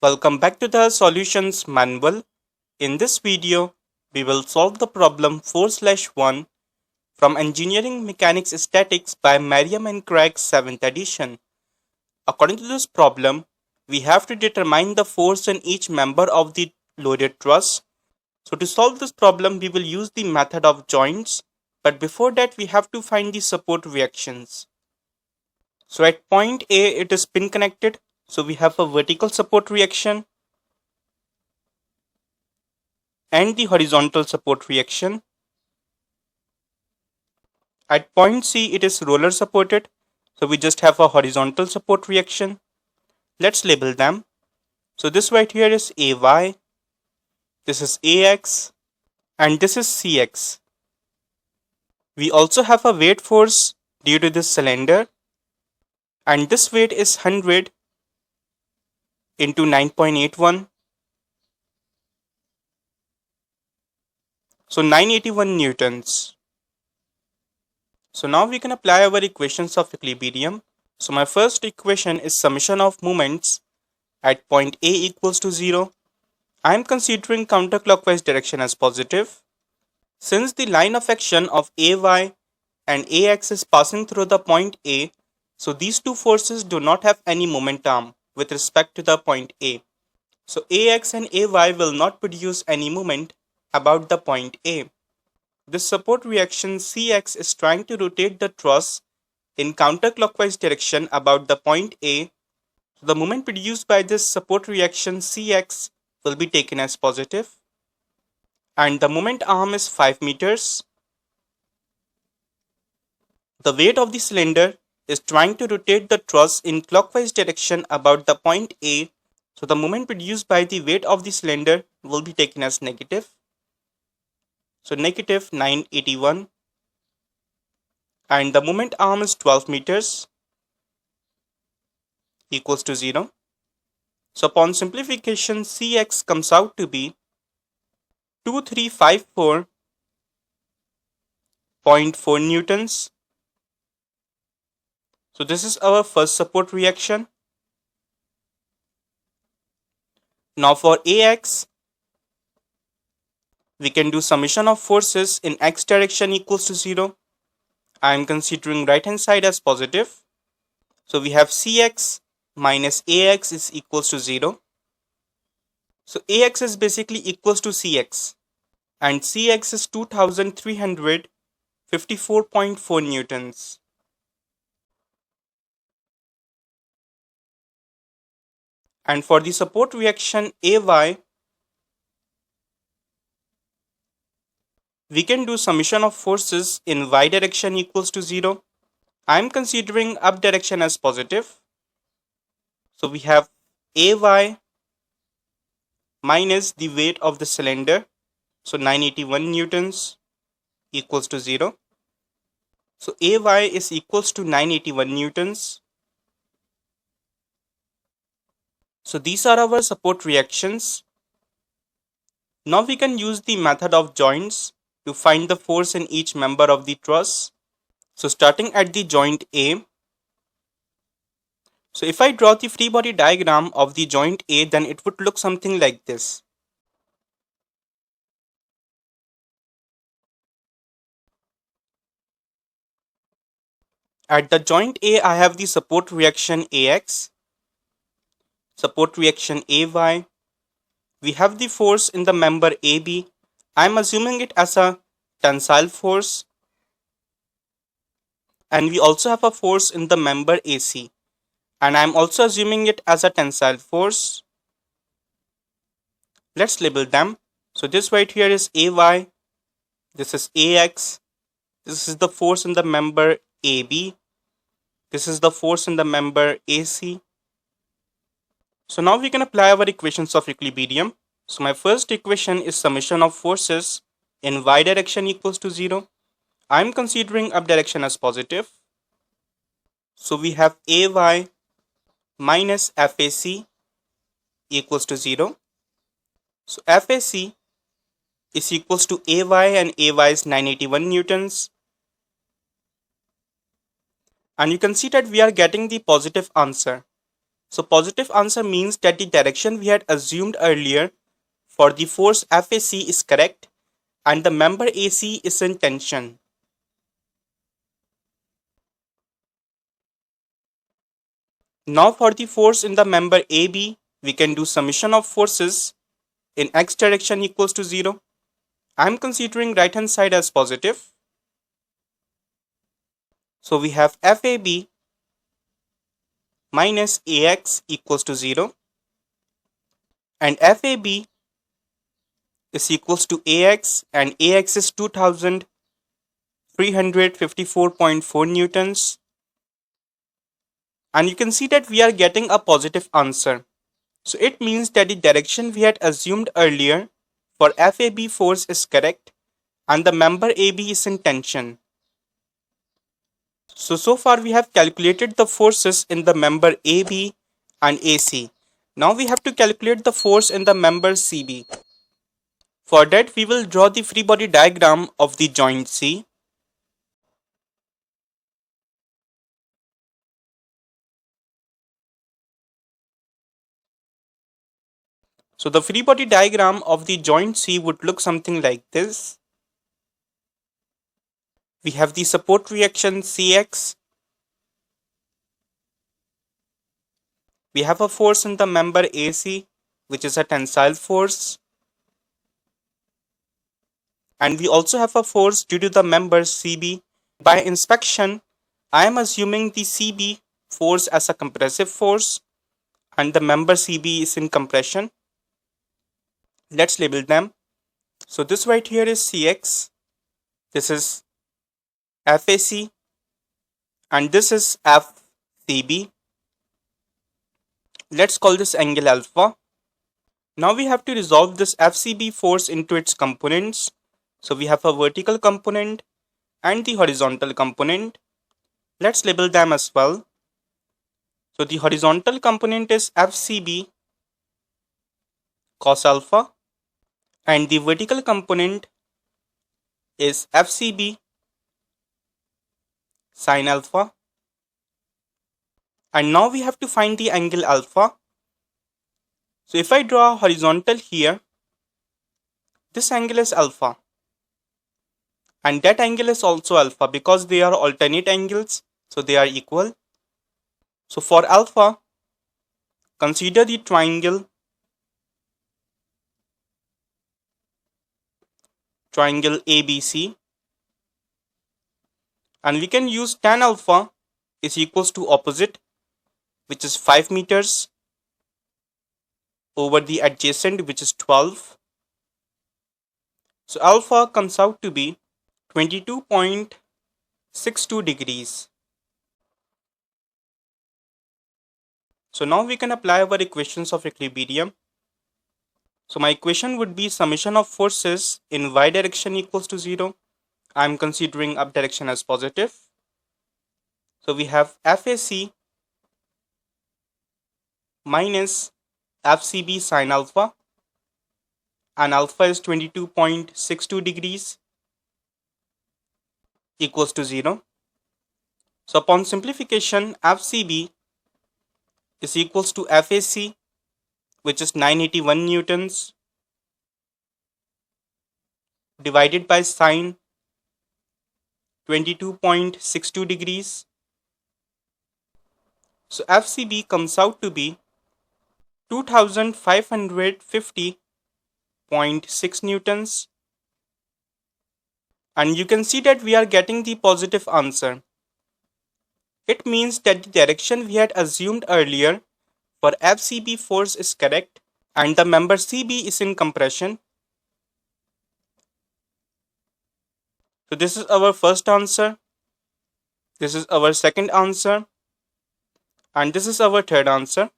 Welcome back to the solutions manual. In this video, we will solve the problem 4/1 from Engineering Mechanics Statics by Meriam and Kraige 7th edition. According to this problem, we have to determine the force in each member of the loaded truss. So to solve this problem, we will use the method of joints, but before that we have to find the support reactions. So at point A, it is pin connected. So we have a vertical support reaction and the horizontal support reaction. At point C, it is roller supported. So we just have a horizontal support reaction. Let's label them. So this right here is AY, this is AX, and this is CX. We also have a weight force due to this cylinder, and this weight is 100 into 9.81. So 981 newtons. So now we can apply our equations of equilibrium. So my first equation is summation of moments at point A equals to 0. I am considering counterclockwise direction as positive. Since the line of action of AY and AX is passing through the point A, so these two forces do not have any momentum with respect to the point A. So AX and AY will not produce any moment about the point A. This support reaction CX is trying to rotate the truss in counterclockwise direction about the point A. So the moment produced by this support reaction CX will be taken as positive. And the moment arm is 5 meters. The weight of the cylinder is trying to rotate the truss in clockwise direction about the point A. So the moment produced by the weight of the cylinder will be taken as negative. So negative 981. And the moment arm is 12 meters equals to 0. So upon simplification, Cx comes out to be 2354.4 newtons. So this is our first support reaction. Now for Ax, we can do summation of forces in x direction equals to 0. I am considering right hand side as positive. So we have Cx minus Ax is equals to 0. So Ax is basically equals to Cx, and Cx is 2354.4 newtons. And for the support reaction Ay, we can do summation of forces in y direction equals to 0. I am considering up direction as positive. So we have Ay minus the weight of the cylinder. So 981 newtons equals to 0. So Ay is equals to 981 newtons. So these are our support reactions. Now we can use the method of joints to find the force in each member of the truss. So starting at the joint A. So if I draw the free body diagram of the joint A, then it would look something like this. At the joint A, I have the support reaction Ax, support reaction Ay. We have the force in the member AB. I am assuming it as a tensile force. And we also have a force in the member AC. And I am also assuming it as a tensile force. Let's label them. So this right here is AY. This is AX. This is the force in the member AB. This is the force in the member AC. So now we can apply our equations of equilibrium. So my first equation is summation of forces in y direction equals to 0. I am considering up direction as positive. So we have AY minus FAC equals to 0. So FAC is equals to AY, and AY is 981 newtons. And you can see that we are getting the positive answer. So positive answer means that the direction we had assumed earlier for the force FAC is correct and the member AC is in tension. Now for the force in the member AB, we can do summation of forces in x direction equals to 0. I am considering right hand side as positive. So we have FAB minus AX equals to 0 and FAB is equals to AX and AX is 2354.4 newtons. And you can see that we are getting a positive answer. So it means that the direction we had assumed earlier for FAB force is correct and the member AB is in tension. So far we have calculated the forces in the member AB and AC. Now we have to calculate the force in the member CB. For that we will draw the free body diagram of the joint C. So the free body diagram of the joint C would look something like this. We have the support reaction Cx. We have a force in the member AC, which is a tensile force. And we also have a force due to the member CB. By inspection, I am assuming the CB force as a compressive force and the member CB is in compression. Let's label them. So this right here is Cx, this is FAC, and this is FCB. Let's call this angle alpha. Now we have to resolve this FCB force into its components. So we have a vertical component and the horizontal component. Let's label them as well. So the horizontal component is FCB cos alpha and the vertical component is FCB sin alpha. And now we have to find the angle alpha. So if I draw a horizontal here, this angle is alpha. And that angle is also alpha because they are alternate angles, so they are equal. So for alpha, consider the triangle ABC, and we can use tan alpha is equals to opposite, which is 5 meters over the adjacent, which is 12. So alpha comes out to be 22.62 degrees. So now we can apply our equations of equilibrium. So my equation would be summation of forces in y direction equals to 0. I am considering up direction as positive. So we have FAC minus FCB sin alpha, and alpha is 22.62 degrees equals to 0. So upon simplification, FCB is equals to FAC, which is 981 newtons, divided by sine 22.62 degrees. So FCB comes out to be 2550.6 newtons. And you can see that we are getting the positive answer. It means that the direction we had assumed earlier for FCB force is correct and the member CB is in compression. So this is our first answer, this is our second answer, and this is our third answer.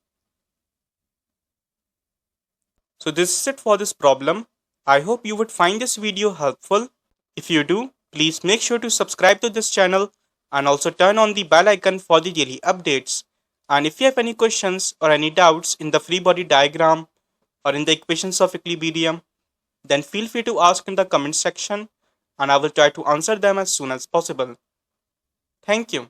So this is it for this problem. I hope you would find this video helpful. If you do, please make sure to subscribe to this channel and also turn on the bell icon for the daily updates. And if you have any questions or any doubts in the free body diagram or in the equations of equilibrium, then feel free to ask in the comment section and I will try to answer them as soon as possible. Thank you.